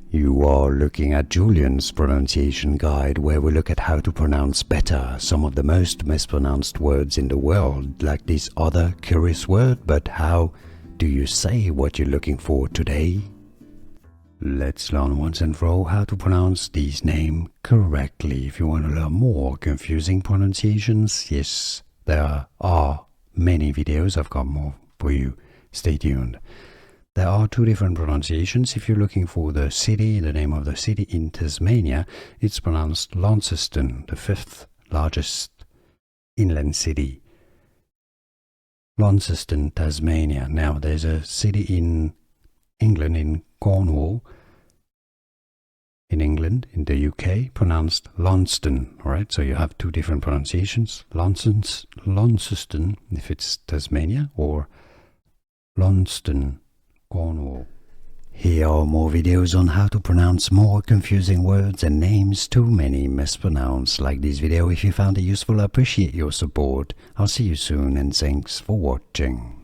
You are looking at Julian's pronunciation guide, where we look at how to pronounce better some of the most mispronounced words in the world, like this other curious word. But how do you say what you're looking for today? Let's learn once and for all how to pronounce these names correctly. If you want to learn more confusing pronunciations, yes, there are many videos. I've got more for you. Stay tuned. There are two different pronunciations. If you're looking for the city, the name of the city in Tasmania, it's pronounced Launceston, the fifth largest inland city. Launceston, Tasmania. Now, there's a city in England, in Cornwall, in England, in the UK, pronounced Launceston, right? So you have two different pronunciations, Launceston, if it's Tasmania, or Launceston, Cornwall. Here are more videos on how to pronounce more confusing words and names too many mispronounced. Like this video if you found it useful. I appreciate your support. I'll see you soon and thanks for watching.